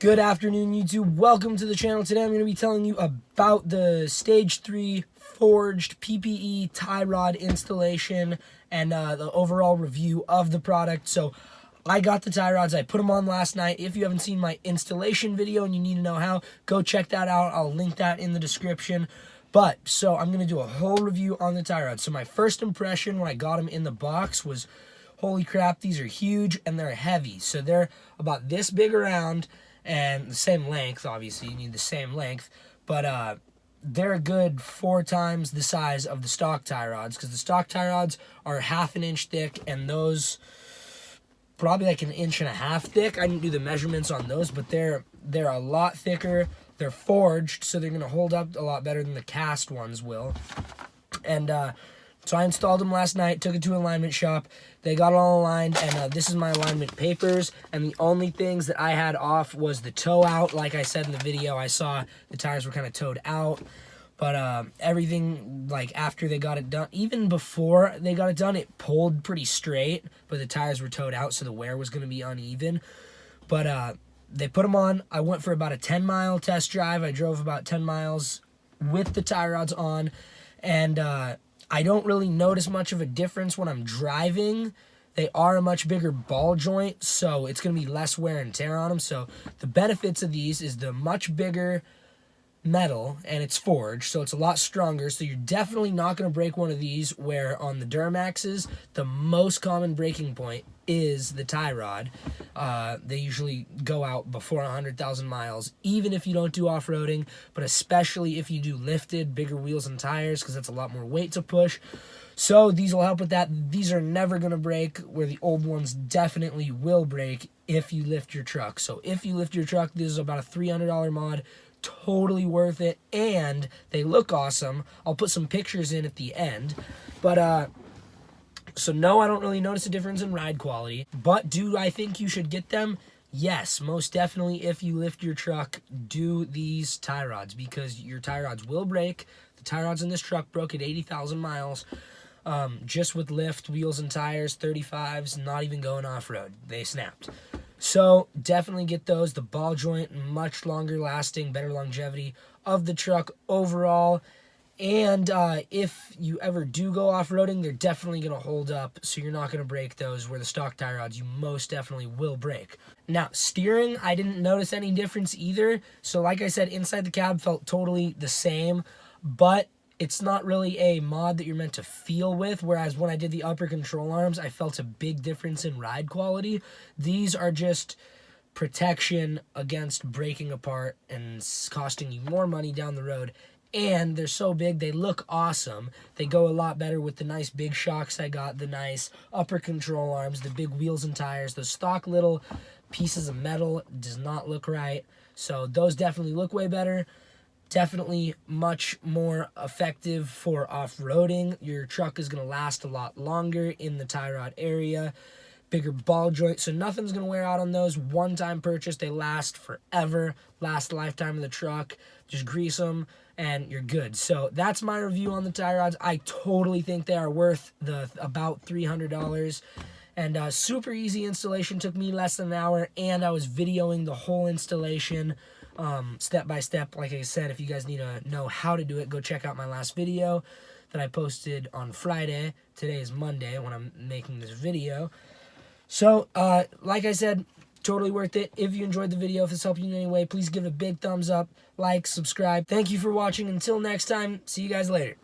Good afternoon, YouTube. Welcome to the channel. Today I'm going to be telling you about the Stage 3 forged PPE tie rod installation and the overall review of the product. So I got the tie rods. I put them on last night. If you haven't seen my installation video and you need to know how, go check that out. I'll link that in the description. So I'm going to do a whole review on the tie rods. So my first impression when I got them in the box was, holy crap, these are huge and they're heavy. So they're about this big around and the same length. Obviously you need the same length, but they're a good 4 times the size of the stock tie rods, because the stock tie rods are ½ inch thick and those probably like 1.5 inches thick. I didn't do the measurements on those, but they're a lot thicker. They're forged, so they're going to hold up a lot better than the cast ones will. And so I installed them last night, took it to an alignment shop. They got it all aligned, and this is my alignment papers. And the only things that I had off was the toe out. Like I said in the video, I saw the tires were kind of toed out. But everything, like after they got it done, even before they got it done, it pulled pretty straight. But the tires were toed out, so the wear was going to be uneven. But they put them on. I went for about a 10-mile test drive. I drove about 10 miles with the tie rods on. And I don't really notice much of a difference when I'm driving. They are a much bigger ball joint, so it's going to be less wear and tear on them. So the benefits of these is the much bigger metal, and it's forged, so it's a lot stronger. So you're definitely not going to break one of these, where on the Duramaxes, the most common breaking point is the tie rod. They usually go out before 100,000 miles, even if you don't do off-roading, but especially if you do lifted, bigger wheels and tires, because that's a lot more weight to push. So these will help with that. These are never going to break, where the old ones definitely will break if you lift your truck. So if you lift your truck, this is about a $300 mod. Totally worth it, and they look awesome. I'll put some pictures in at the end. But so no, I don't really notice a difference in ride quality. But do I think you should get them? Yes, most definitely. If you lift your truck, do these tie rods, because your tie rods will break. The tie rods in this truck broke at 80,000 miles. Just with lift, wheels and tires, 35s, not even going off-road. They snapped. So definitely get those. The ball joint, much longer lasting, better longevity of the truck overall. And if you ever do go off-roading, they're definitely going to hold up, so you're not going to break those, where the stock tie rods you most definitely will break. Now, steering, I didn't notice any difference either. So like I said, inside the cab felt totally the same, but it's not really a mod that you're meant to feel with, whereas when I did the upper control arms, I felt a big difference in ride quality. These are just protection against breaking apart and costing you more money down the road. And they're so big, they look awesome. They go a lot better with the nice big shocks I got, the nice upper control arms, the big wheels and tires. Those stock little pieces of metal does not look right. So those definitely look way better. Definitely much more effective for off-roading. Your truck is going to last a lot longer in the tie rod area. Bigger ball joint, so nothing's going to wear out on those. One-time purchase, they last forever. Last lifetime of the truck. Just grease them and you're good. So that's my review on the tie rods. I totally think they are worth the about $300. And super easy installation. Took me less than an hour, and I was videoing the whole installation step by step. Like I said, if you guys need to know how to do it, go check out my last video that I posted on Friday. Today is Monday when I'm making this video. So like I said, totally worth it. If you enjoyed the video, if this helped you in any way, please give it a big thumbs up, like, subscribe. Thank you for watching. Until next time, see you guys later.